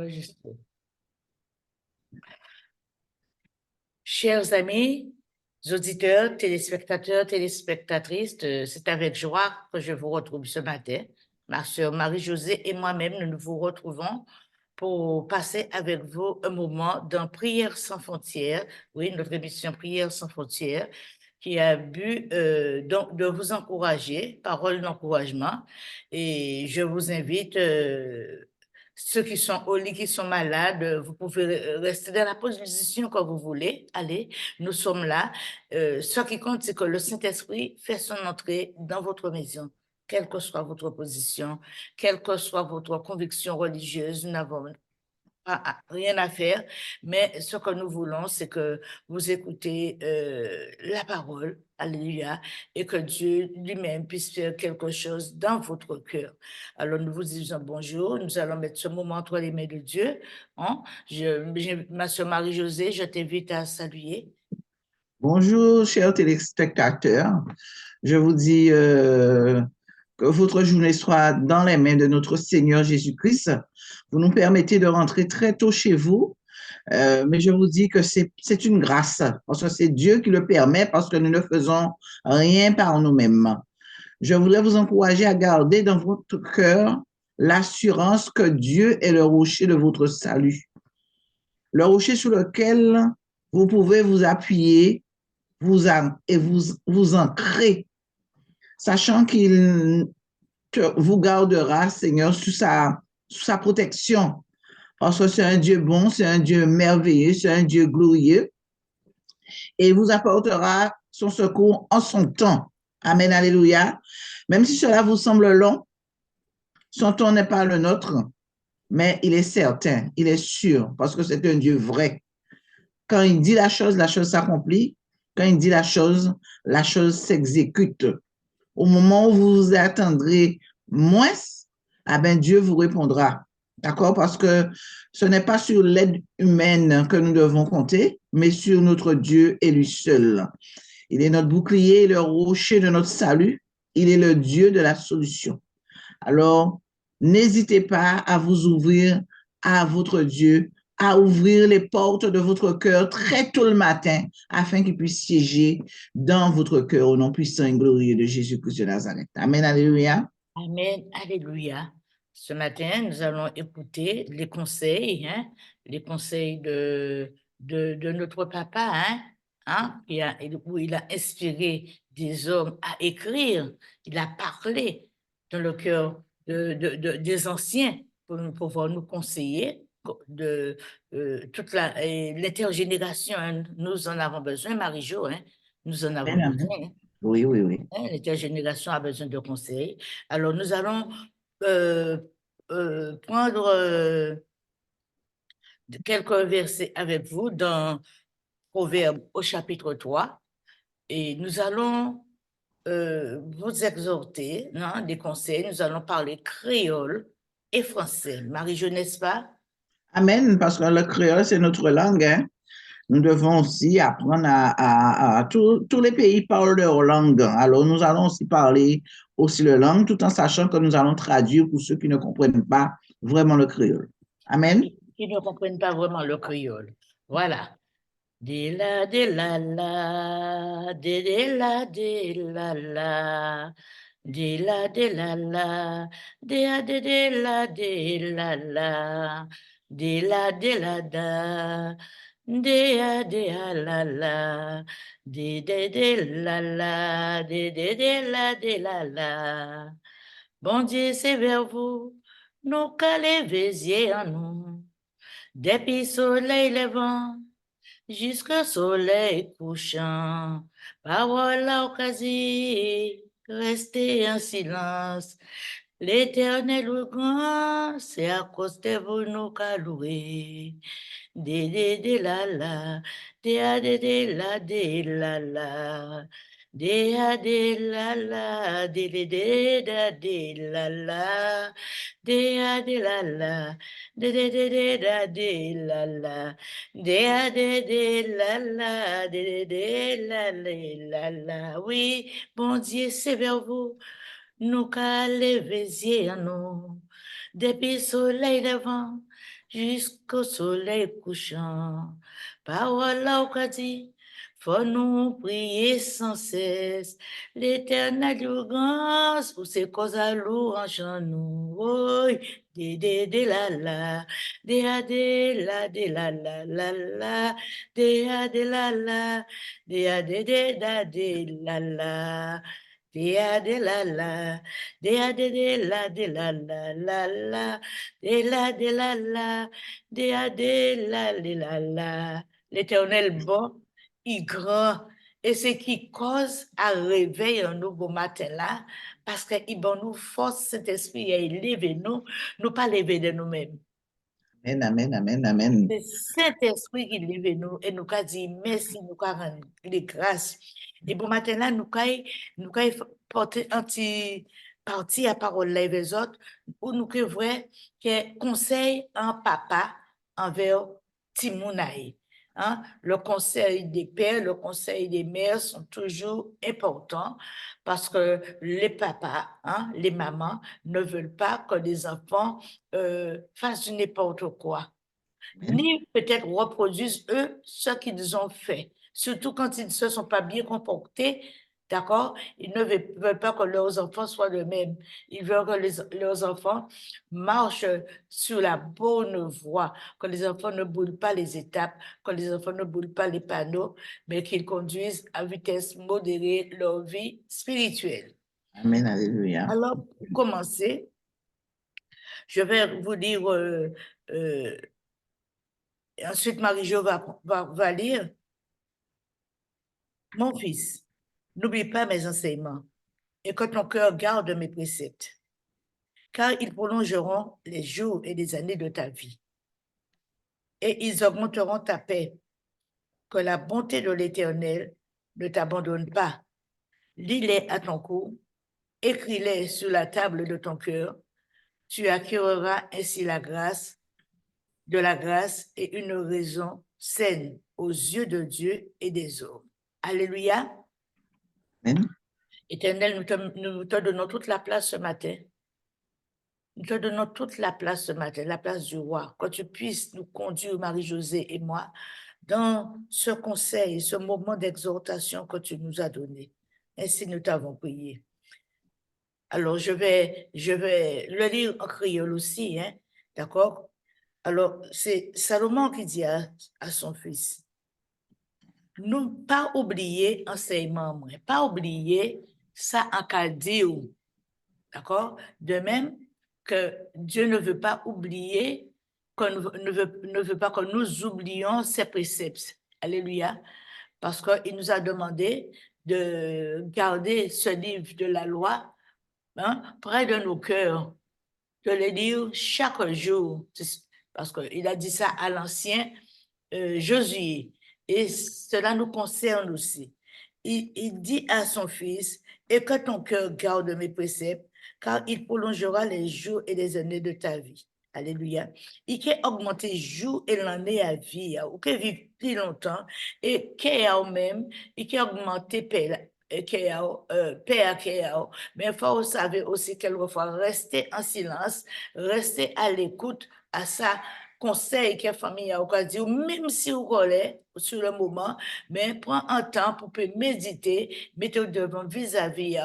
Enregistré. Chers amis, auditeurs, téléspectateurs, téléspectatrices, c'est avec joie que je vous retrouve ce matin. Ma sœur Marie-Josée et moi-même, nous vous retrouvons pour passer avec vous un moment dans Prière sans frontières, oui, notre émission Prière sans frontières, qui a but donc de vous encourager, parole d'encouragement. Et je vous invite, ceux qui sont au lit, qui sont malades, vous pouvez rester dans la position que vous voulez. Allez, nous sommes là. Ce qui compte, c'est que le Saint-Esprit fait son entrée dans votre maison, quelle que soit votre position, quelle que soit votre conviction religieuse. Nous n'avons rien à faire, mais ce que nous voulons, c'est que vous écoutez la parole, alléluia, et que Dieu lui-même puisse faire quelque chose dans votre cœur. Alors, nous vous disons bonjour, nous allons mettre ce moment entre les mains de Dieu. Hein? Ma soeur Marie-Josée, je t'invite à saluer. Bonjour, chers téléspectateurs. Je vous dis que votre journée soit dans les mains de notre Seigneur Jésus-Christ. Vous nous permettez de rentrer très tôt chez vous, mais je vous dis que c'est une grâce, parce que c'est Dieu qui le permet, parce que nous ne faisons rien par nous-mêmes. Je voudrais vous encourager à garder dans votre cœur l'assurance que Dieu est le rocher de votre salut, le rocher sur lequel vous pouvez vous appuyer et vous ancrer, sachant qu'il vous gardera, Seigneur, sous sa protection. Parce que c'est un Dieu bon, c'est un Dieu merveilleux, c'est un Dieu glorieux, et il vous apportera son secours en son temps. Amen, alléluia. Même si cela vous semble long, son temps n'est pas le nôtre, mais il est certain, il est sûr, parce que c'est un Dieu vrai. Quand il dit la chose s'accomplit. Quand il dit la chose s'exécute. Au moment où vous vous attendrez moins, ah ben Dieu vous répondra. D'accord? Parce que ce n'est pas sur l'aide humaine que nous devons compter, mais sur notre Dieu et lui seul. Il est notre bouclier, le rocher de notre salut. Il est le Dieu de la solution. Alors, n'hésitez pas à vous ouvrir à votre Dieu, à ouvrir les portes de votre cœur très tôt le matin, afin qu'il puisse siéger dans votre cœur au nom puissant et glorieux de Jésus-Christ de Nazareth. Amen, alléluia. Amen, alléluia. Ce matin, nous allons écouter les conseils, hein, les conseils de notre papa, où il a inspiré des hommes à écrire, il a parlé dans le cœur des anciens pour pouvoir nous conseiller de toute l'intergénération. Hein, nous en avons besoin, Marie-Jo, hein, nous en avons Amen, amen. besoin. Hein. Oui, oui, oui. L'intergénération a besoin de conseils. Alors, nous allons euh, prendre quelques versets avec vous dans Proverbes au chapitre 3 et nous allons vous exhorter, non, des conseils. Nous allons parler créole et français. Marie-Jo, n'est-ce pas? Amen, parce que le créole, c'est notre langue, hein. Nous devons aussi apprendre tous les pays parlent leur langue. Alors, nous allons aussi parler aussi le langue, tout en sachant que nous allons traduire pour ceux qui ne comprennent pas vraiment le créole. Amen. Qui ne comprennent pas vraiment le créole. Voilà. De la de la la, de la de la la, de la de la la, de la de la la, de la de la da, de la la, de la la, de la la. Bon Dieu, c'est vers vous, nous calez veillez en nous, depuis soleil levant jusqu'au soleil couchant. Parole au quasi, restez en silence. L'Éternel le grand, c'est à cause de vous nous qu'a loué. De la la, de la de la la. De la la, de la la, de la la, de la la. La la. Oui, bon Dieu, c'est vers vous. Nous qu'à lever en nous. Depuis soleil levant jusqu'au soleil couchant. Parole là, on dit, faut nous prier sans cesse. L'éternel du grâce, pour ses causes à louange en nous. Oh, de la la, de la la, de la la, de la la. Dia de la la, dia de la la la, de la la, de la la. L'Éternel bon, il grand, et ce qui cause à réveiller un nouveau matin là, parce qu'il bon nous force cet esprit à élever nous, nous pas lever de nous-mêmes. Amen, amen, amen, amen. C'est Saint-Esprit qui lève nous et nous a dit merci, nous a rendu les grâces. Et bon matin là, nous a porter un petit parti à parole les autres, où nous que vrai que conseil un papa envers Timounaï. Hein? Le conseil des pères, le conseil des mères sont toujours importants parce que les papas, hein, les mamans ne veulent pas que les enfants fassent n'importe quoi ni peut-être reproduisent eux ce qu'ils ont fait. Surtout quand ils ne se sont pas bien comportés, d'accord? Ils ne veulent pas que leurs enfants soient de même. Ils veulent que leurs enfants marchent sur la bonne voie, que les enfants ne boulent pas les étapes, que les enfants ne boulent pas les panneaux, mais qu'ils conduisent à vitesse modérée leur vie spirituelle. Amen, alléluia. Alors, pour commencer, je vais vous dire euh, ensuite, Marie-Jo va lire. Mon fils, n'oublie pas mes enseignements et que ton cœur garde mes préceptes, car ils prolongeront les jours et les années de ta vie et ils augmenteront ta paix. Que la bonté de l'Éternel ne t'abandonne pas. Lis-les à ton cou, écris-les sur la table de ton cœur. Tu acquerras ainsi de la grâce et une raison saine aux yeux de Dieu et des hommes. Alléluia. Amen. Éternel, nous te donnons toute la place ce matin. Nous te donnons toute la place ce matin, la place du roi, que tu puisses nous conduire, Marie-Josée et moi, dans ce conseil, ce moment d'exhortation que tu nous as donné. Ainsi nous t'avons prié. Alors, je vais le lire en créole aussi, hein, d'accord? Alors, c'est Salomon qui dit à son fils, nous pas oublier enseignement, pas oublier ça en cas d'accord? De même que Dieu ne veut pas oublier, ne veut pas que nous oublions ses préceptes. Alléluia. Parce qu'il nous a demandé de garder ce livre de la loi, hein, près de nos cœurs, de le lire chaque jour. Parce qu'il a dit ça à l'ancien Josué. Et cela nous concerne aussi. Il dit à son fils, et que ton cœur garde mes préceptes, car il prolongera les jours et les années de ta vie. Alléluia. Il qui augmenté jour et l'année à vie, ou qui vit plus longtemps, et qui a même, il qui augmenté paix, mais il faut savoir aussi quelquefois rester en silence, rester à l'écoute à ça conseil que la famille a dit, même si vous collez sur le moment, mais prends un temps pour méditer, mettre devant vis-à-vis,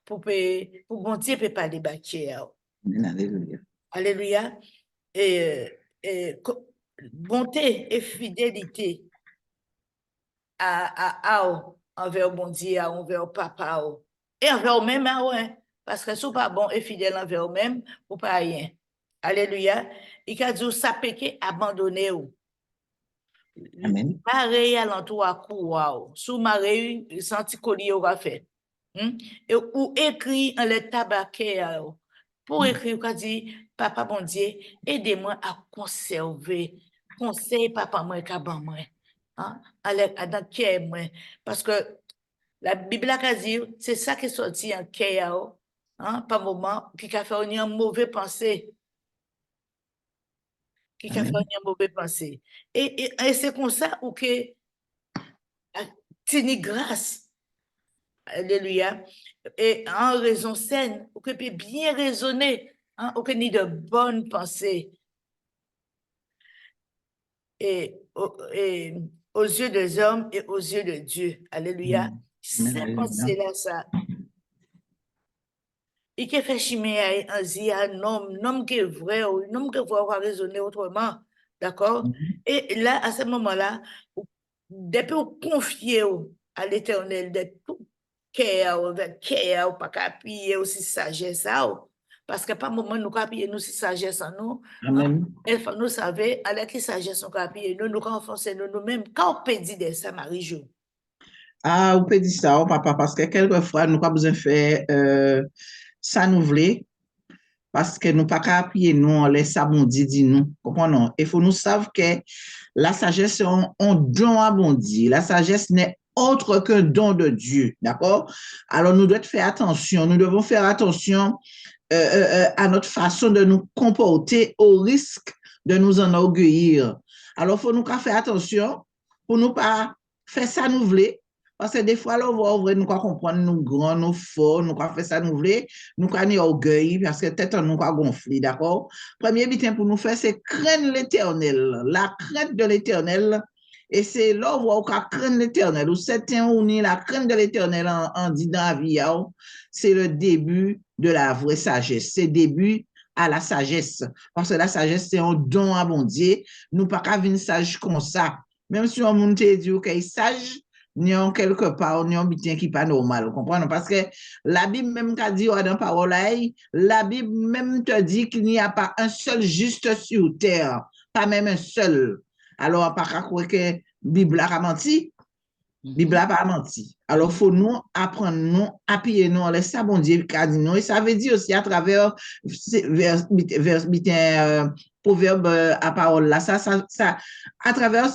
pour bon Dieu peut pas débattre. Amen, alléluia. Alléluia. Et bonté et fidélité envers bon Dieu, envers papa, et envers même, ouais, parce que si vous pas bon et fidèle envers même, vous pas rien. Alléluia. Il a dit, ça peut abandonner. Amen. Pareil à l'entour à wow. Sous marée, senti collier au fait. Et ou écrit en les tabaquets pour écrire, qu'a dit, papa bon Dieu, aidez-moi à conserver, conseil papa moi qu'à moi. Hein, dans cœur moi. Parce que la Bible a dit, c'est ça qui est sorti en cœur, hein, par moment, qui a fait une mauvaise pensée. Qui a fait Amen. une mauvaise pensée. Et c'est comme ça où que tini grâce, alléluia, et en raison saine, ou que peut bien raisonner, hein, ou que ni de bonnes pensées. aux yeux des hommes et aux yeux de Dieu. Alléluia. C'est pensé là, ça. Et qui fait chimie un homme qui est vrai, un homme qui va raisonner autrement. D'accord? Et là, à ce moment-là, depuis qu'on confie à l'Éternel de tout cœur, pas qu'à appuyer aussi sagesse, parce que par moment, nous appuyer nous si sagesse en nous. Amen. Il faut nous savoir, avec qui sagesse nous appuyer nous, nous renforcer nous-mêmes. Quand on peut dire de ça, Marie-Jo. Ah, on peut dire ça, papa, parce que quelquefois, nous n'avons pas besoin de faire ça nous voulons, parce que nous pas qu'à appuyer nous, on laisse ça bon dit nous. Comprenons? Il faut nous savoir que la sagesse est un don à bon Dieu. La sagesse n'est autre qu'un don de Dieu. D'accord? Alors, nous devons faire attention. Nous devons faire attention à notre façon de nous comporter au risque de nous enorgueillir. Alors, il faut nous faire attention pour ne pas faire ça nous voulons. Parce que des fois, là, on va ouvrir, nous comprendre, nous grands, nous forts, nous faire ça nous voulons, nous avons orgueil, parce que peut-être nous gonfler, d'accord? Premier bitin pour nous faire, c'est craindre l'éternel. La crainte de l'éternel. Et c'est là où on craindre l'éternel. Ou certains ont la crainte de l'éternel en dit dans la vie, c'est le début de la vraie sagesse. C'est le début à la sagesse. Parce que la sagesse, c'est un don à bon Dieu. Nous pas qu'à venir sage comme ça. Même si on monte dit qu'il est sage, ni en quelque part, ni en bitin qui pas normal. Vous comprenez? Parce que la Bible même qu'a dit dans parole, la Bible même te dit qu'il n'y a pas un seul juste sur terre. Pas même un seul. Alors, on pas qu'à croire que la Bible a menti. La Bible n'a pas menti. Alors, il faut nous apprendre, nous, appuyer nous, laisser ça, bon Dieu, qu'a dit nous. Et ça veut dire aussi à travers proverbe à parole là, ça, à travers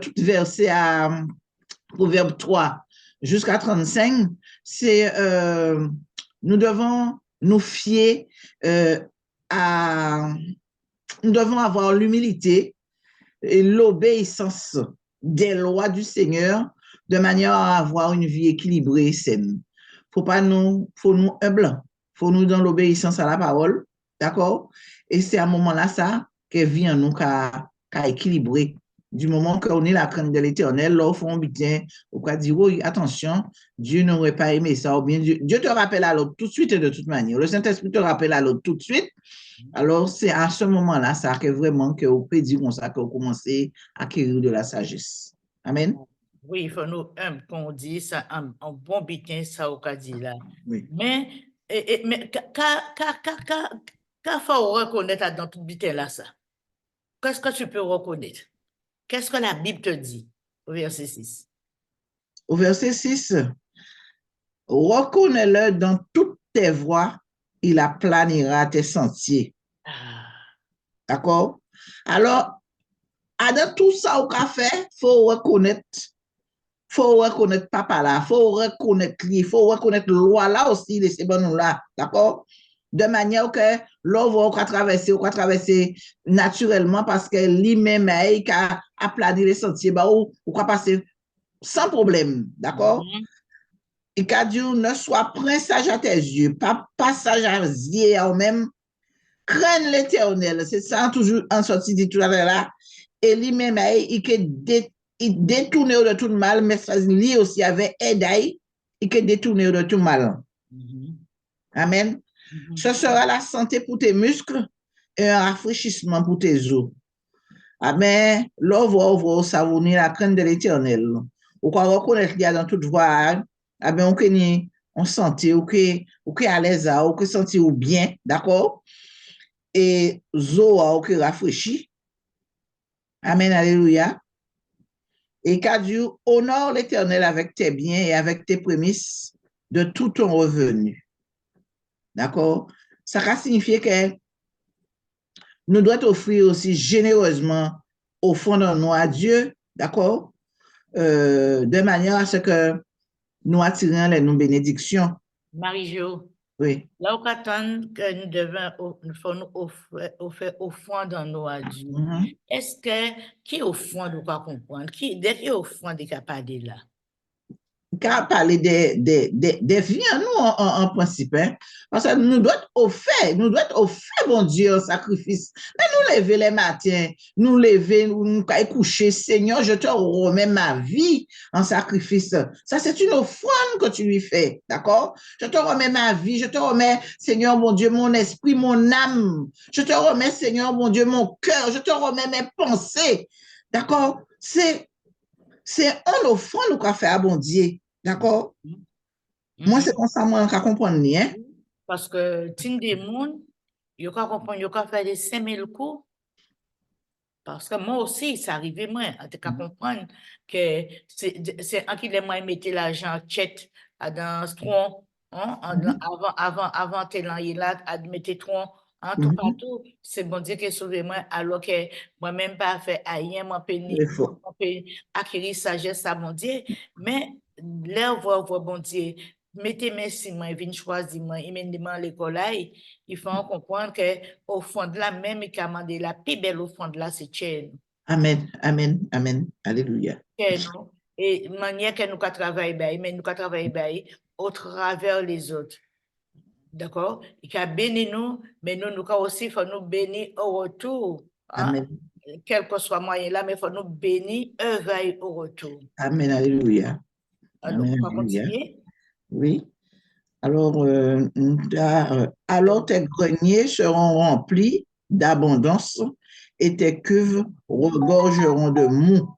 tout verset à proverbe 3 jusqu'à 35, c'est nous devons nous fier nous devons avoir l'humilité et l'obéissance des lois du Seigneur de manière à avoir une vie équilibrée et saine. Faut nous humble, faut nous dans l'obéissance à la parole, d'accord? Et c'est à un moment là ça que vient nous qu'à équilibrer. Du moment qu'on est la crainte de l'éternel, là, au fond, bien, on va dire, oui, attention, Dieu n'aurait pas aimé ça, ou bien Dieu te rappelle à l'autre tout de suite et de toute manière. Le Saint-Esprit te rappelle à l'autre tout de suite. Alors, c'est à ce moment-là, ça que vraiment que vous pouvez dire comme ça que vous commencez à acquérir de la sagesse. Amen. Oui, il faut nous qu'on dit ça, un bon bitin, ça au cas dit là. Oui. Mais, quand faut reconnaître dans tout bitin là, ça? Qu'est-ce que tu peux reconnaître? Qu'est-ce que la Bible te dit au verset 6? Au verset 6, reconnais-le dans toutes tes voies, il aplanira tes sentiers. D'accord? Alors, dans tout ça au café, faut reconnaître papa là, faut reconnaître lui, faut reconnaître loi là aussi, de ces bonnes là, d'accord? De manière que l'on va traverser naturellement parce que lui-même, il a aplani les sentiers, bah, ou va passer sans problème, d'accord? Et qu'a dit, ne sois point sage à tes yeux, pas sage à yeux ou même, craigne l'éternel, c'est ça toujours en sortie dit tout à l'heure là, et lui-même, il détourne de tout le mal, mais lui aussi avait aidé, il que détourne de tout le mal. Amen. Ce sera la santé pour tes muscles et un rafraîchissement pour tes os. Amen. Là, on va savonner la crainte de l'éternel. Ou qu'on reconnaître qu'il y a dans toute voie, on connaît, on sentit, on à l'aise, on sentit bien, d'accord? Et zo, on rafraîchit. Amen, alléluia. Et qu'a dit, honore l'éternel avec tes biens et avec tes prémices de tout ton revenu. D'accord? Ça va signifier que nous devons offrir aussi généreusement au fond de nous à Dieu, d'accord? De manière à ce que nous attirions les bénédictions. Marie-Jo, oui. Là où que nous devons nous offrir au fond dans nos à Dieu. Est-ce que qui au fond nous pas comprendre? Dès qui au fond des capables là? qu'à parler des vies en nous en principe, hein? Parce que nous doit être au fait, bon Dieu, en sacrifice. Mais nous lever les matins, nous lever, nous coucher, Seigneur, je te remets ma vie en sacrifice. Ça, c'est une offrande que tu lui fais, d'accord? Je te remets ma vie, je te remets, Seigneur, mon Dieu, mon esprit, mon âme. Je te remets, Seigneur, mon Dieu, mon cœur. Je te remets mes pensées, d'accord? C'est un offrande nous qu'a fait à bon Dieu. D'accord? Moi, c'est Mhm. comme ça, moi, je comprends rien. Parce que tin des moun, yo ka comprendre, yo ka faire des 5 000 coups. Parce que moi aussi, ça arrivait moi, à te comprendre que c'est un qui les moi mettre l'argent tchèque dans ce tronc, hein, Mhm. avant tes là, à mettre tronc, hein, tout Mhm. partout, c'est bon Dieu qui sauve moi, alors que moi-même pas fait rien, moi C'est faux. peut acquérir sagesse à mon Dieu, mais là, voir bon Dieu, mettez merci, moi, viens choisir, moi, il m'a à l'école là, il faut comprendre que au fond de la même, il a demandé la plus belle au fond de la, c'est Tchèque. Amen, amen, amen. Alléluia. Nous. Et manière que nous travaillons, mais nous travaillons au travers les autres. D'accord? Il a béni nous, mais nous aussi, faut nous bénir au retour. Hein? Amen, Quel que soit moyen là, mais il faut nous bénir, œuvre au retour. amen, alléluia. Alors, Amen, on va alléluia. continuer. Oui. Alors, alors tes greniers seront remplis d'abondance et tes cuves regorgeront de mou.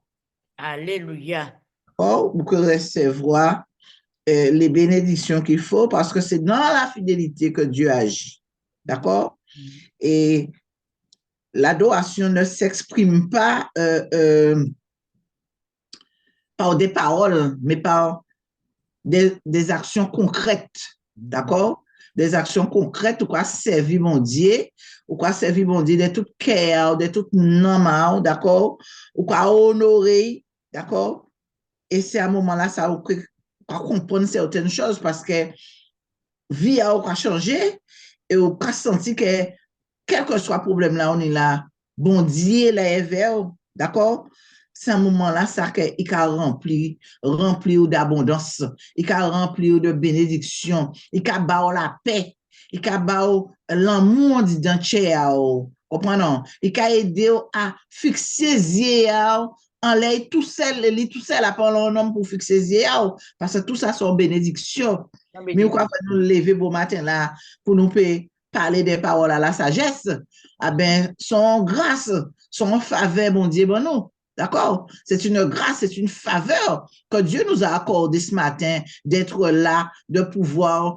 Alléluia. Or, pour que recevoir les bénédictions qu'il faut, parce que c'est dans la fidélité que Dieu agit. D'accord? Et l'adoration ne s'exprime pas par des paroles, mais par des actions concrètes. D'accord? Des actions concrètes ou quoi servir mon Dieu, ou quoi servir mon Dieu de tout cœur, de tout normal, d'accord? Ou quoi honorer, d'accord? Et c'est à un moment-là, ça va comprendre certaines choses parce que vie a changé et on a senti que quel que soit le problème là, on est là, bon Dieu, là, est vers, d'accord? C'est un moment-là, ça qu'il a rempli d'abondance, il a rempli de bénédiction, il a bâti la paix, il a bâti l'amour d'identité, comprenez? Il a aidé à fixer les yeux en l'air tout seul, à parler un homme pour fixer les yeux, parce que tout ça, c'est une bénédiction. La Mais pourquoi bénédiction. nous lever beau matin là pour nous parler des paroles à la sagesse? Ah ben, son grâce, son faveur, mon Dieu, bon nous. D'accord? C'est une grâce, c'est une faveur que Dieu nous a accordé ce matin d'être là, de pouvoir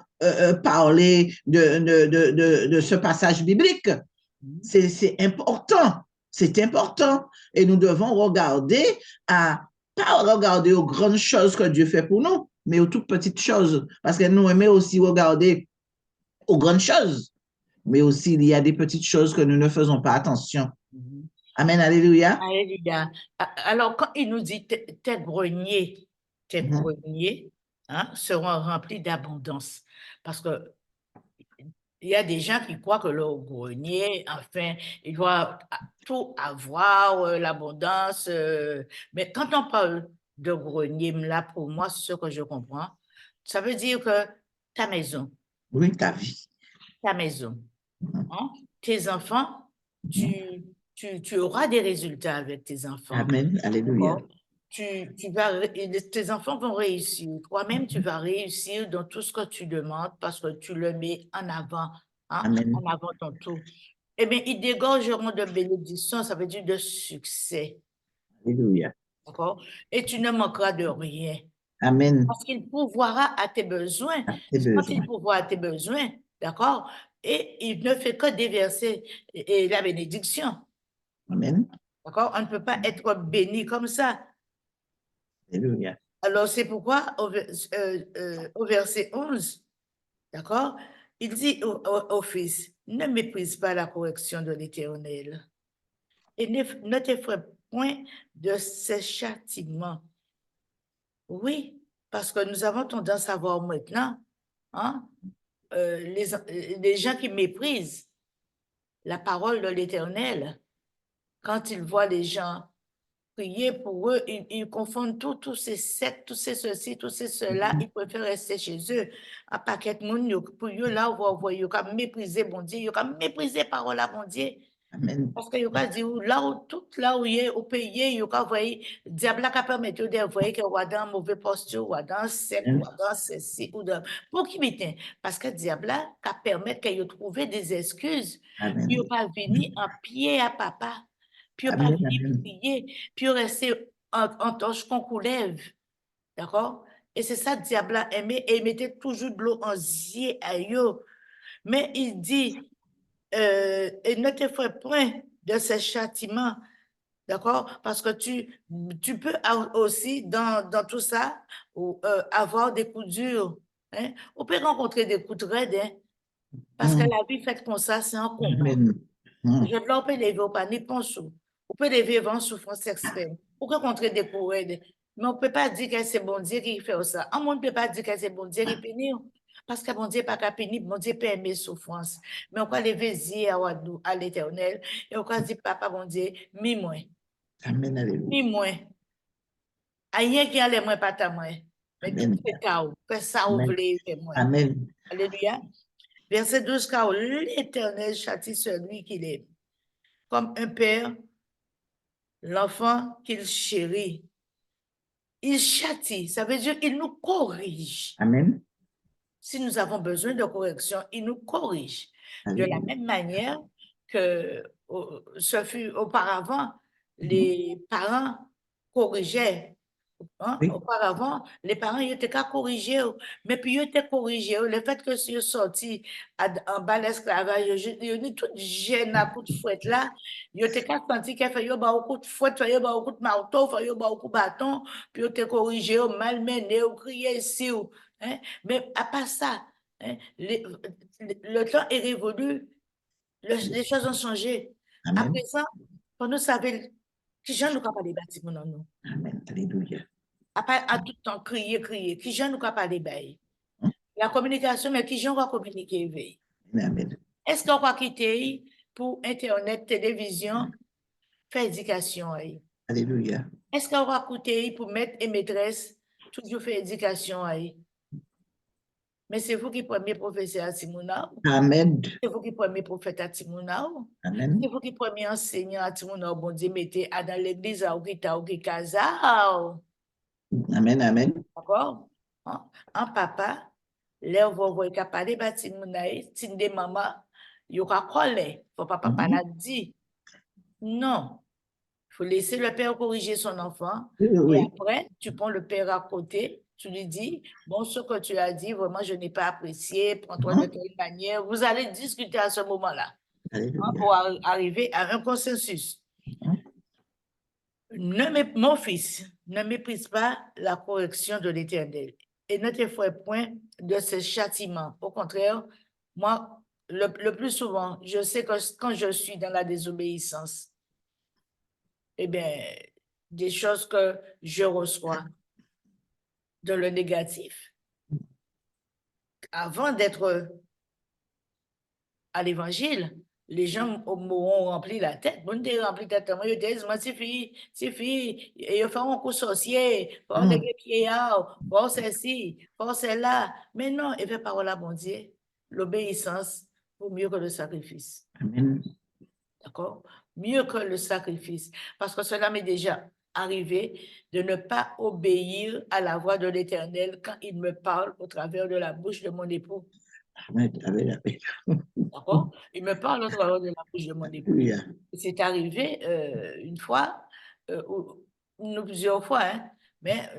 parler de ce passage biblique. C'est important. C'est important. Et nous devons regarder pas regarder aux grandes choses que Dieu fait pour nous, mais aux toutes petites choses. Parce que nous aimons aussi regarder aux grandes choses. Mais aussi, il y a des petites choses que nous ne faisons pas attention. Mhm. Amen, alléluia. Alléluia. Alors, quand il nous dit tes Mhm. greniers hein, seront remplis d'abondance. Parce que il y a des gens qui croient que leur grenier, enfin, ils doivent tout avoir, l'abondance. Mais quand on parle de grenier, là, pour moi, c'est ce que je comprends. Ça veut dire que ta maison, Oui, ta vie. ta maison, Mhm. hein, tes enfants, Mhm. tu auras des résultats avec tes enfants. Amen, alléluia. D'accord? Tes enfants vont réussir. Toi-même, tu vas réussir dans tout ce que tu demandes parce que tu le mets en avant, hein, Amen, en avant ton tout. Eh bien, ils dégorgeront de bénédictions, ça veut dire de succès. alléluia. D'accord? Et tu ne manqueras de rien. Amen, Parce qu'il pourvoira à tes besoins. à tes Quand il besoins. pourvoit à tes besoins, d'accord? Et il ne fait que déverser la bénédiction. Amen, D'accord? On ne peut pas être béni comme ça. alléluia. Alors, c'est pourquoi au verset 11, d'accord, il dit au Fils, ne méprise pas la correction de l'Éternel et ne t'effraie point de ses châtiments. Oui, parce que nous avons tendance à voir maintenant hein, les gens qui méprisent la parole de l'Éternel quand ils voient les gens prier pour eux, ils confondent tous ces sectes, tous ces ceci, tous ces cela, ils préfèrent rester chez eux. Un paquet de monde, pour eux, là, on voit, ils ont méprisé bon Dieu, ils ont méprisé parole à bon Dieu. Amen. Parce que ils ont dit, là où, tout là où il est, au pays, ils ont voyé, diable a permis de voir que ou dans mauvais posture, ou dans sec, ou dans ceci, ou dans, pour qui m'était? Parce que diable a permis qu'ils trouvent des excuses, Amen. puis ils pas venir en pied à papa, puis ils pas Amen. venir Amen. prier, puis ils rester en torche qu'on coulève. D'accord? Et c'est ça, diable a aimé, et il mettait toujours de l'eau en zier à eux. Mais il dit, et ne te fais point de ces châtiments, d'accord? Parce que tu peux aussi, dans tout ça, avoir des coups durs. Hein? On peut rencontrer des coups de raide, hein? Parce que la vie faite comme ça, c'est un combat. Amen. Je ne peux lever au pas, ni penser. On peut lever avant souffrance extrême. On peut rencontrer des coups raides. Mais on ne peut pas dire que c'est bon Dieu qui fait ça. On ne peut pas dire que c'est bon Dieu qui punit. Parce que bon Dieu n'est pas qu'à punir, bon Dieu peut aimer souffrance. Mais on peut lever à l'éternel et on peut dire, papa, bon Dieu, mis-moi. Amen. Alléluia. Mis-moi. Rien qui allait moi pas ta moi. Mais tout Amen. c'est chaos. Fais ça ou Amen. voulez moi. Amen. Alléluia. Verset 12, car l'éternel châtie celui qu'il aime. Comme un père, l'enfant qu'il chérit. Il châtie, ça veut dire qu'il nous corrige. Amen. Si nous avons besoin de correction, il nous corrige. De la Alléluia. même manière que ce fut auparavant, les parents corrigeaient. Hein? Oui. Auparavant, les parents ils étaient qu'à corriger, mais puis ils étaient corrigés. Le fait que c'est sorti en bas l'esclavage, ils ont tout gêné à coup de fouette là. Ils étaient qu'à sentir qu'il fait un coup de fouette, fait un coup de marteau, fait un coup de bâton, puis ils étaient corrigés, malmenés, criés ici. Hein? Mais à part ça, hein, le temps est révolu, les choses ont changé. À Amen. présent, pour nous savoir qui j'en nous pas les bâtiments dans nous. Amen. Alléluia. À tout temps, crier, qui j'en nous pas les bails. La communication, mais qui j'en va communiquer. Amen. Est-ce qu'on va quitter pour Internet, télévision, faire éducation? Alléluia. Est-ce qu'on va quitter pour maître et maîtresse, toujours faire éducation? Mais c'est vous qui prenez professeur à Timouna. Amen. C'est vous qui prenez prophète à Timouna. Amen. C'est vous qui prenez enseignant à Timouna. Bon Dieu, mettez dans l'église ou qui ta ou qui casa. Amen. Amen. D'accord? Un papa, là, vous voyez qu'à parler de Timouna, si maman, il y aura collé. Faut pas papa l'a dit. Non. Il faut laisser le père corriger son enfant. Oui, Et oui. après, tu prends le père à côté, tu lui dis, bon, ce que tu as dit, vraiment, je n'ai pas apprécié, prends-toi de telle manière. Vous allez discuter à ce moment-là Alléluia. pour arriver à un consensus. Mon fils, ne méprise pas la correction de l'Éternel et ne te fais point de ce châtiment. Au contraire, moi, le plus souvent, je sais que quand je suis dans la désobéissance, eh bien, des choses que je reçois dans le négatif, avant d'être à l'évangile, les gens m'auront rempli la tête. Bon, ils rempli la tête. Moi, ils disent, moi, c'est fille, ils font un coup sorcier, font des pieds, font ceci, font cela. Mais non, il fait parole à bon Dieu. L'obéissance vaut mieux que le sacrifice. Amen. D'accord? Mieux que le sacrifice. Parce que cela m'est déjà arrivé de ne pas obéir à la voix de l'Éternel quand il me parle au travers de la bouche de mon époux. Amen. Amen. D'accord? Il me parle au travers de la bouche de mon époux. Alléluia. C'est arrivé une fois, ou plusieurs fois, hein, mais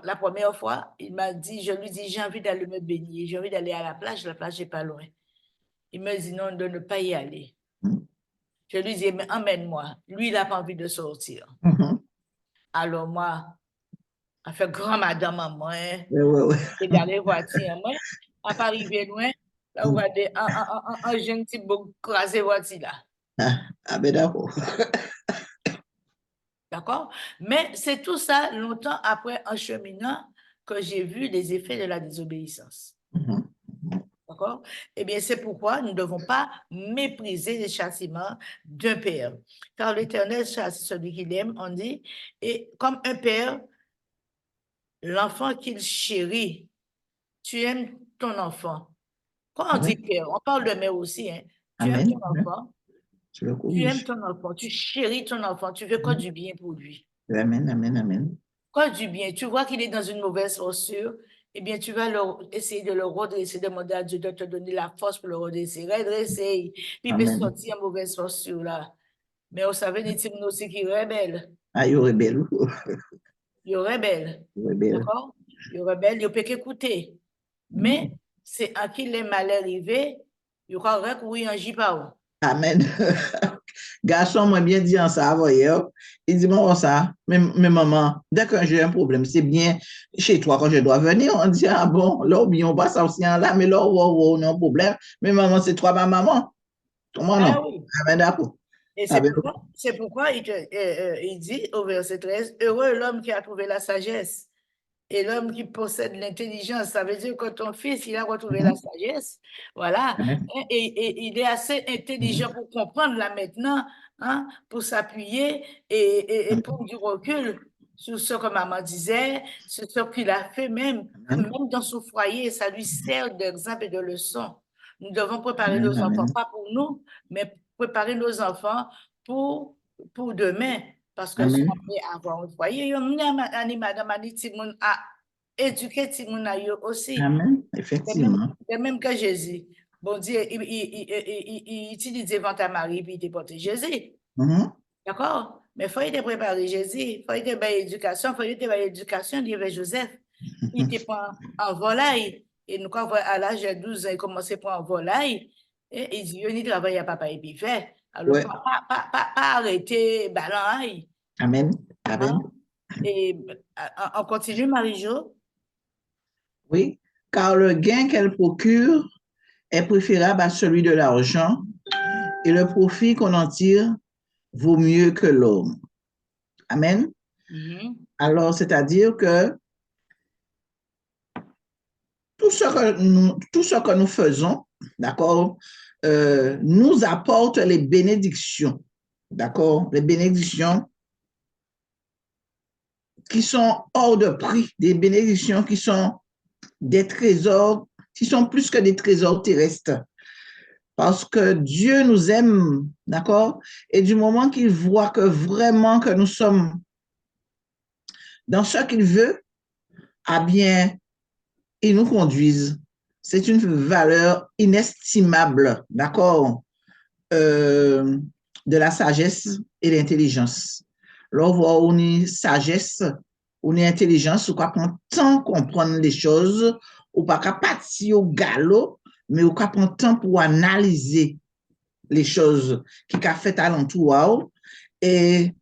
la première fois, il m'a dit, je lui dis, j'ai envie d'aller me baigner, j'ai envie d'aller à la plage n'est pas loin. Il me dit non, de ne pas y aller. Je lui dis, mais emmène-moi. Lui, il n'a pas envie de sortir. Alors moi, a fait grand madame à moi, hein, Ouais, ouais, ouais. et d'aller voiture, moi, à pas arriver loin, là, on va dire, un jeune type crasé voiture là. Ah, ben d'accord. D'accord? Mais c'est tout ça, longtemps après, en cheminant, que j'ai vu les effets de la désobéissance. D'accord? d'accord? Eh bien, c'est pourquoi nous ne devons pas mépriser les châtiments d'un père. Car l'Éternel chasse celui qu'il aime, on dit, et comme un père, l'enfant qu'il chérit, tu aimes ton enfant. Quand on dit Amen. père, on parle de mère aussi, hein. Tu aimes ton Amen. enfant, Je le tu aimes corrige. ton enfant, tu chéris ton enfant, tu veux que du bien pour lui. Amen, amen, amen. Quand du bien, tu vois qu'il est dans une mauvaise posture, eh bien, tu vas essayer de le redresser, demander à Dieu de te donner la force pour le redresser. Redresser, puis il peut Amen. sortir en mauvaise posture là. Mais vous savez, les types aussi qui rebellent. Ah, il rebelle. Ils rebellent. Rebelle. D'accord? Ils rebellent, ils peuvent écouter. Mais c'est à qui les mal arrivés, ils croient que oui, on n'y pas. Amen. Garçon m'a bien dit en ça avant hier. Il dit, bon, ça, mais maman, dès que j'ai un problème, c'est bien chez toi quand je dois venir. On dit, ah bon, là, bien, on passe aussi en là, mais là, wow, non problème. Mais maman, c'est toi, ma maman. Comment non? Ah oui. Amen, d'accord. Et Amen. c'est pourquoi il dit au verset 13, heureux l'homme qui a trouvé la sagesse et l'homme qui possède l'intelligence. Ça veut dire que ton fils, il a retrouvé la Mhm. sagesse. Voilà. Amen. Et il est assez intelligent Mhm. pour comprendre là maintenant, hein, pour s'appuyer et prendre du recul sur ce que maman disait, sur ce qu'il a fait même, Amen. même dans son foyer. Ça lui sert d'exemple et de leçon. Nous devons préparer Amen. nos enfants, Amen. pas pour nous, mais préparer nos enfants pour, pour demain. Parce que si on Amen. peut avoir un foyer, il y a madame Annie Timoun a éduqué Timoun a yo aussi. Amen. De Effectivement. même que Jésus. Bon Dieu, il utilise vent à Marie, puis il déporte Jésus. Mhm. D'accord? Mais il faut te préparer Jésus. Il faut te faire l'éducation. Il faut te faire l'éducation, il y avait Joseph. Il te prend en volaille. Et nous, quand à l'âge de 12 ans, il commençait à prendre en volaille. Et il dit, il travaille à papa et puis fait. Alors, Ouais. pas arrêter ballon. Amen. Amen. Hein? Et on continue, Marie-Jo. Oui. Car le gain qu'elle procure est préférable à celui de l'argent et le profit qu'on en tire vaut mieux que l'homme. Amen. Mhm. Alors, c'est-à-dire que tout ce que nous faisons, d'accord, nous apporte les bénédictions, d'accord, les bénédictions qui sont hors de prix, des bénédictions qui sont des trésors, qui sont plus que des trésors terrestres. Parce que Dieu nous aime, d'accord? Et du moment qu'il voit que vraiment que nous sommes dans ce qu'il veut, ah bien, il nous conduise. C'est une valeur inestimable, d'accord? Euh, de la sagesse et l'intelligence. Là, on voit on est sagesse, on est intelligence, ou pas prendre temps comprendre les choses, ou pas qu'à partir au galop, mais on prendre temps pour analyser les choses qui qu'a fait alentour. Et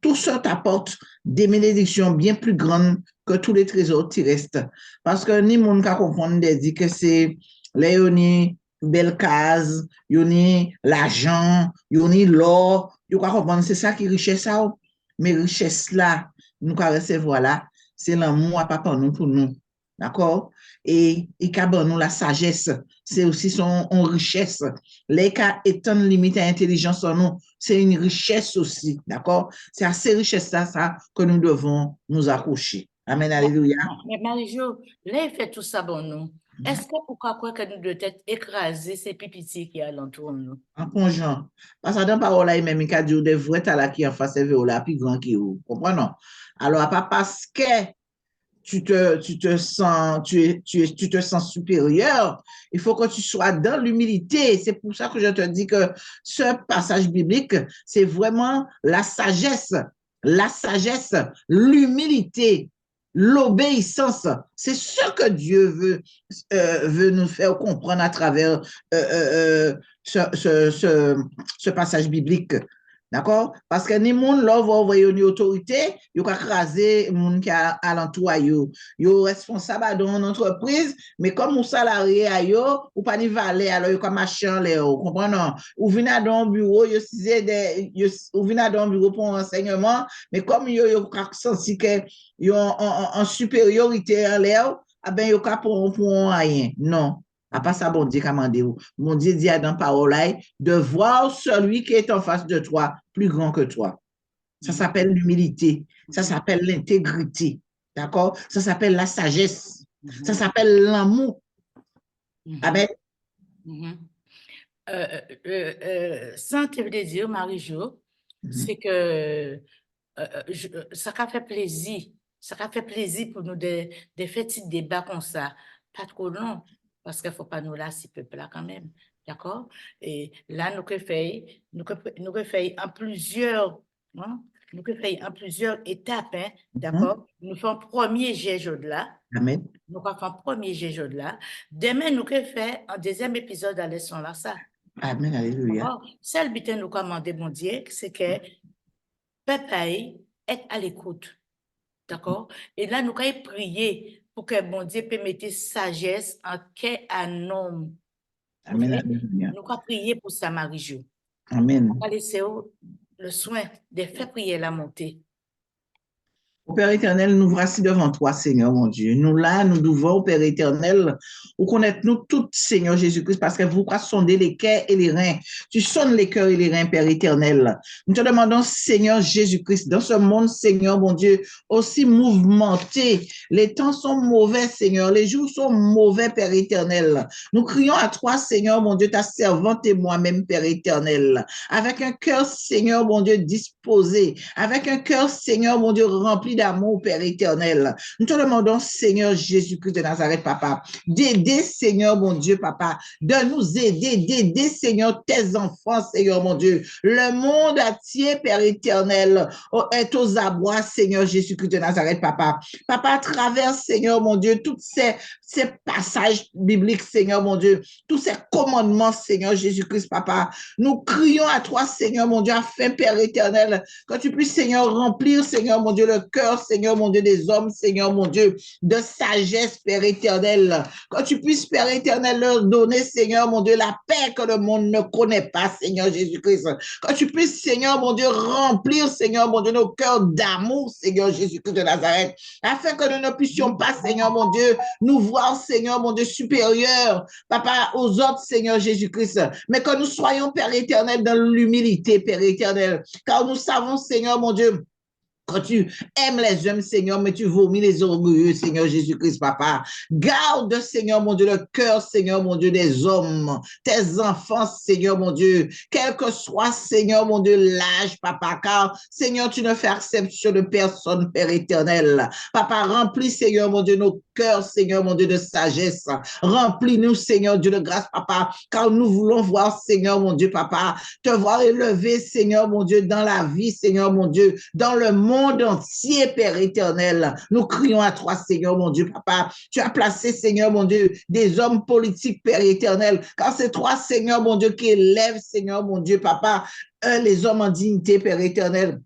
tout ça t'apporte des bénédictions bien plus grandes que tous les trésors terrestres. Parce que ni monde qui comprendre dit que c'est Léonie, belle case, yoni l'argent, yoni l'or, you comprendre c'est ça qui richesse ça. Mais richesse là, nous ka recevoir là, c'est l'amour à papa nous pour nous. D'accord? Et qu'a nous la sagesse, c'est aussi son richesse. Les cas étant limité à l'intelligence en nous, c'est une richesse aussi. D'accord? C'est à ces richesses-là ça, que nous devons nous accrocher. Amen, alléluia. Mais Marie-Jo, là, il fait tout ça pour nous. Est-ce que vous croyez que nous devons être écrasés, ces pipiti qui alentour de nous? En conjoint. Parce que dans parole là, même, il a dit des vrais talents qui en face de la plus grand qui vous. Comprenez? Alors, pas parce que tu te sens supérieur, il faut que tu sois dans l'humilité. C'est pour ça que je te dis que ce passage biblique, c'est vraiment la sagesse, l'humilité, l'obéissance. C'est ce que Dieu veut nous faire comprendre à travers ce passage biblique. D'accord? Parce que ni moun là va envoyer une autorité, yo ka craser moun qui a alentour yo. Yo responsable dans une entreprise, mais comme ou salarié a yo, ou pas ni valet alors yo ka machin là, comprenez? Ou vina dans un bureau, yo size ou vina dans un bureau pour un enseignement, mais comme yo ka senti que yo en supériorité en l'air, ah ben yo ka pour rien. Non. À part ça, bon Dieu qu'a demandé. Mon Dieu dit à dans parole là, de voir celui qui est en face de toi plus grand que toi. Ça s'appelle l'humilité. Ça s'appelle l'intégrité. D'accord? Ça s'appelle la sagesse. Ça s'appelle l'amour. Amen. Sans te le dire, Marie-Jo, c'est que ça a fait plaisir. Ça a fait plaisir pour nous de faire petits débats comme ça. Pas trop long, parce qu'il ne faut pas nous lasser peuple là quand même. D'accord? Et là, nous faisons en plusieurs, hein, nous faisons en plusieurs étapes. Hein, d'accord? Nous faisons premier jet là. Amen. Nous faisons premier jet là. Demain, nous faisons un deuxième épisode à leçon là, ça. Amen. Alléluia. Celle que nous commandons, mon Dieu, c'est que papa est à l'écoute. D'accord? Et là, nous allons prier pour que mon Dieu permette sagesse en qu'un homme. Amen. Okay? Alléluia. Nous allons prier pour ça, Marie-Jo. Amen. On va laisser le soin de faire prier la montée. Au Père éternel, nous voici devant toi, Seigneur, mon Dieu. Nous là, nous devons, au Père éternel, vous connaître nous tous, Seigneur Jésus-Christ, parce que vous pouvez sonder les cœurs et les reins. Tu sondes les cœurs et les reins, Père éternel. Nous te demandons, Seigneur Jésus-Christ, dans ce monde, Seigneur, mon Dieu, aussi mouvementé. Les temps sont mauvais, Seigneur. Les jours sont mauvais, Père éternel. Nous crions à toi, Seigneur, mon Dieu, ta servante et moi-même, Père éternel. Avec un cœur, Seigneur, mon Dieu, disposé. Avec un cœur, Seigneur, mon Dieu, rempli d'amour, Père éternel. Nous te demandons, Seigneur Jésus-Christ de Nazareth, Papa, d'aider, Seigneur, mon Dieu, Papa, de nous aider, d'aider, Seigneur, tes enfants, Seigneur, mon Dieu. Le monde entier, Père éternel, est aux abois, Seigneur Jésus-Christ de Nazareth, Papa. Papa, à travers, Seigneur, mon Dieu, tous ces passages bibliques, Seigneur, mon Dieu, tous ces commandements, Seigneur Jésus-Christ, Papa, nous crions à toi, Seigneur, mon Dieu, afin, Père éternel, que tu puisses, Seigneur, remplir, Seigneur, mon Dieu, le cœur, Seigneur, mon Dieu, des hommes, Seigneur, mon Dieu, de sagesse, Père éternel. Que tu puisses, Père éternel, leur donner, Seigneur, mon Dieu, la paix que le monde ne connaît pas, Seigneur Jésus-Christ. Que tu puisses, Seigneur, mon Dieu, remplir, Seigneur, mon Dieu, nos cœurs d'amour, Seigneur Jésus-Christ de Nazareth, afin que nous ne puissions pas, Seigneur, mon Dieu, nous voir, Seigneur, mon Dieu, supérieurs, Papa, aux autres, Seigneur Jésus-Christ, mais que nous soyons, Père éternel, dans l'humilité, Père éternel, car nous savons, Seigneur, mon Dieu, quand tu aimes les hommes, Seigneur, mais tu vomis les orgueilleux, Seigneur Jésus-Christ, Papa. Garde, Seigneur, mon Dieu, le cœur, Seigneur, mon Dieu, des hommes, tes enfants, Seigneur, mon Dieu, quel que soit, Seigneur, mon Dieu, l'âge, Papa, car, Seigneur, tu ne fais exception de personne, Père éternel. Papa, remplis, Seigneur, mon Dieu, nos cœurs, Seigneur, mon Dieu, de sagesse. Remplis-nous, Seigneur, Dieu de grâce, Papa, car nous voulons voir, Seigneur, mon Dieu, Papa, te voir élevé, Seigneur, mon Dieu, dans la vie, Seigneur, mon Dieu, dans le monde entier, Père éternel. Nous crions à toi, Seigneur, mon Dieu, Papa. Tu as placé, Seigneur, mon Dieu, des hommes politiques, Père éternel, car c'est toi, Seigneur, mon Dieu, qui élève, Seigneur, mon Dieu, Papa, les hommes en dignité, Père éternel.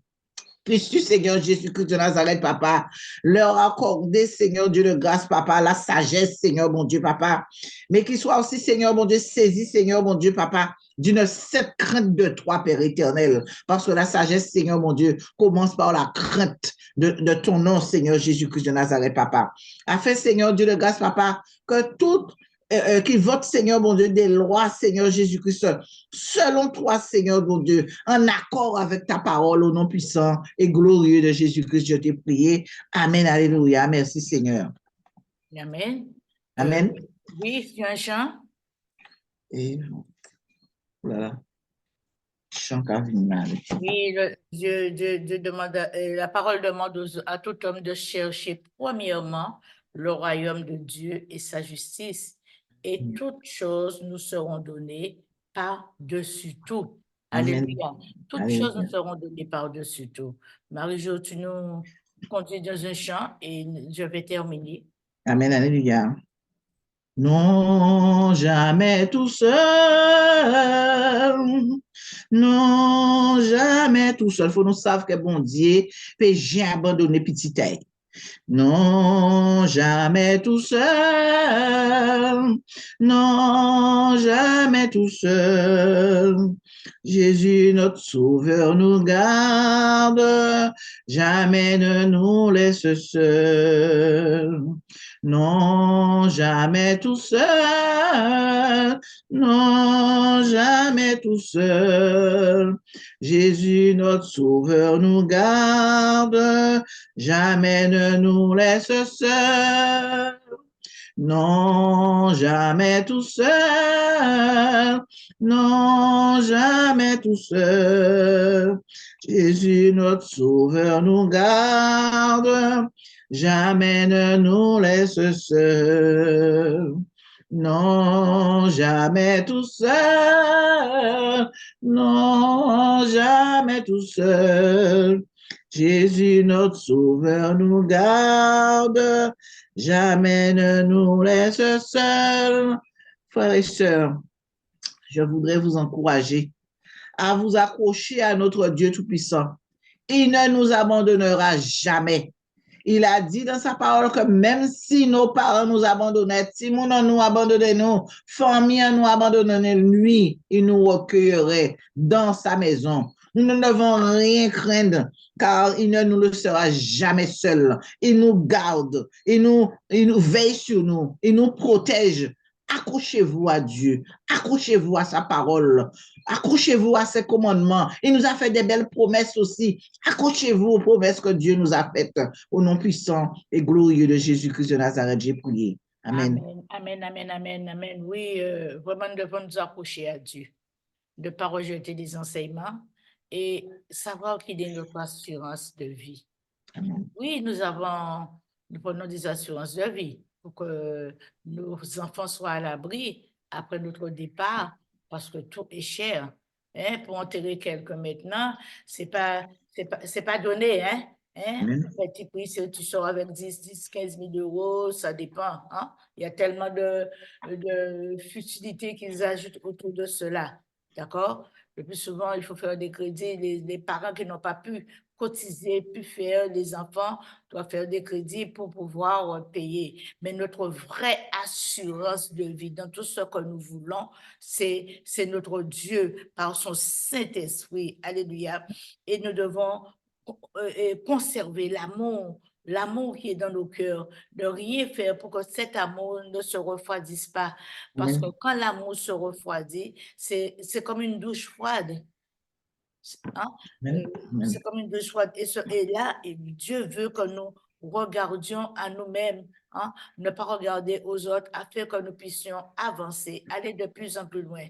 Puisses-tu, Seigneur Jésus-Christ de Nazareth, Papa, leur accorder, Seigneur Dieu de grâce, Papa, la sagesse, Seigneur, mon Dieu, Papa, mais qu'ils soient aussi, Seigneur, mon Dieu, saisis, Seigneur, mon Dieu, Papa, d'une cette crainte de toi, Père éternel, parce que la sagesse, Seigneur, mon Dieu, commence par la crainte de ton nom, Seigneur Jésus-Christ de Nazareth, Papa. Afin, Seigneur Dieu de grâce, Papa, que tout qui vote, Seigneur, mon Dieu, des lois, Seigneur Jésus-Christ, selon toi, Seigneur, mon Dieu, en accord avec ta parole, au nom puissant et glorieux de Jésus-Christ, je t'ai prié. Amen, alléluia. Merci, Seigneur. Amen. Amen. Oui, tu as un chant? Et voilà. Chant cardinal. Oui, Dieu demande, la parole demande à tout homme de chercher premièrement le royaume de Dieu et sa justice, et toutes choses nous seront données par-dessus tout. Amen. Alléluia. Toutes Alléluia. choses nous seront données par-dessus tout. Marie-Jo, tu nous conduis dans un chant et je vais terminer. Amen, alléluia. Non, jamais tout seul. Non, jamais tout seul. Faut nous savoir que bon Dieu, peut jamais abandonner petit taille. Non, jamais tout seul. Non, jamais tout seul. Jésus, notre Sauveur, nous garde. Jamais ne nous laisse seuls. Non, jamais tout seul. Non, jamais tout seul. Jésus, notre Sauveur, nous garde. Jamais ne nous laisse seuls. Non, jamais tout seul. Non, jamais tout seul. Jésus, notre Sauveur, nous garde. Jamais ne nous laisse seuls. Non, jamais tout seul. Non, jamais tout seul. Jésus, notre Sauveur, nous garde, jamais ne nous laisse seuls. Frères et sœurs, je voudrais vous encourager à vous accrocher à notre Dieu Tout-Puissant. Il ne nous abandonnera jamais. Il a dit dans sa parole que même si nos parents nous abandonnaient, si nous nous abandonnait, nos familles nous abandonnaient, lui, il nous recueillerait dans sa maison. Nous ne devons rien craindre, car il ne nous laissera jamais seuls. Il nous garde, il nous veille sur nous, il nous protège. Accrochez-vous à Dieu, accrochez-vous à sa parole, accrochez-vous à ses commandements. Il nous a fait des belles promesses aussi. Accrochez-vous aux promesses que Dieu nous a faites. Au nom puissant et glorieux de Jésus-Christ de Nazareth, j'ai prié. Amen. Amen, amen, amen, amen, amen. Oui, vraiment, nous devons nous accrocher à Dieu, ne pas rejeter les enseignements et savoir qu'il est notre assurance de vie. Amen. Oui, nous prenons des assurances de vie pour que nos enfants soient à l'abri après notre départ, parce que tout est cher. Hein? Pour enterrer quelqu'un maintenant, c'est pas donné, hein? Hein? Petit prix, si tu sors avec 10, 15 000 euros, ça dépend. Hein? Il y a tellement de futilités qu'ils ajoutent autour de cela. D'accord? Le plus souvent, il faut faire des crédits. Les parents qui n'ont pas pu cotiser, pu faire, les enfants doivent faire des crédits pour pouvoir payer. Mais notre vraie assurance de vie dans tout ce que nous voulons, c'est notre Dieu par son Saint-Esprit. Alléluia. Et nous devons conserver l'amour qui est dans nos cœurs, de rien faire pour que cet amour ne se refroidisse pas. Parce que quand l'amour se refroidit, c'est comme une douche froide. Hein? C'est comme une douche froide. Et là, Dieu veut que nous regardions à nous-mêmes, hein? Ne pas regarder aux autres, afin que nous puissions avancer, aller de plus en plus loin.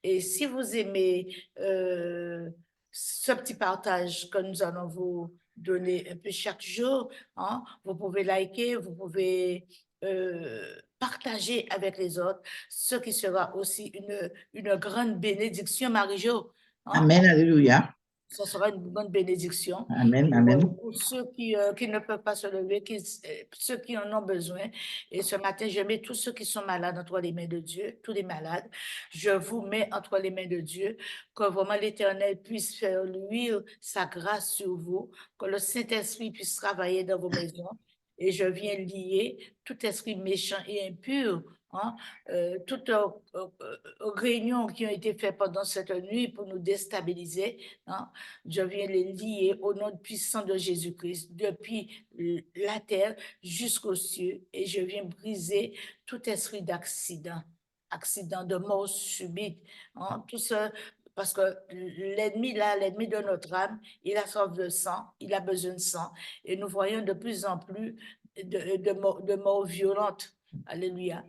Et si vous aimez ce petit partage que nous allons vous donner un peu chaque jour, hein, vous pouvez liker, vous pouvez partager avec les autres, ce qui sera aussi une grande bénédiction, Marie-Jo. Hein? Amen, alléluia. Ce sera une bonne bénédiction Amen, amen. pour ceux qui ne peuvent pas se lever, ceux qui en ont besoin. Et ce matin, je mets tous ceux qui sont malades entre les mains de Dieu, tous les malades. Je vous mets entre les mains de Dieu, que vraiment l'Éternel puisse faire luire sa grâce sur vous, que le Saint-Esprit puisse travailler dans vos maisons. Et je viens lier tout esprit méchant et impur, hein, toutes réunions qui ont été faites pendant cette nuit pour nous déstabiliser, hein, je viens les lier au nom puissant de Jésus-Christ, depuis la terre jusqu'aux cieux, et je viens briser tout esprit d'accident, accident de mort subite, hein, tout ça, parce que l'ennemi, là, l'ennemi de notre âme, il a soif de sang, il a besoin de sang, et nous voyons de plus en plus de morts violentes. Alléluia.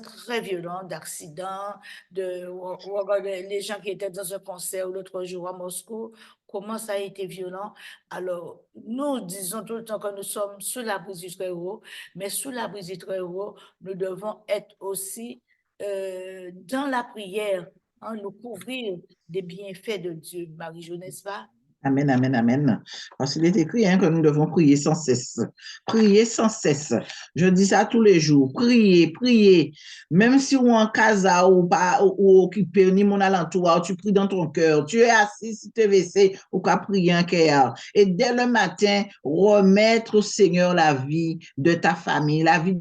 Très violent, d'accidents, les gens qui étaient dans un concert l'autre jour à Moscou, comment ça a été violent. Alors, nous disons tout le temps que nous sommes sous l'abri du Très-Haut, mais sous l'abri du Très-Haut, nous devons être aussi dans la prière, hein, nous couvrir des bienfaits de Dieu, Marie-Jo, n'est-ce pas? Amen, amen, amen. Parce qu'il est écrit hein, que nous devons prier sans cesse. Prier sans cesse. Je dis ça tous les jours. Prier, prier. Même si ou en casa ou pas ou occupé, ni mon alentour, tu pries dans ton cœur. Tu es assis sur tes WC ou qu'à prier un cœur. Et dès le matin, remettre au Seigneur la vie de ta famille, la vie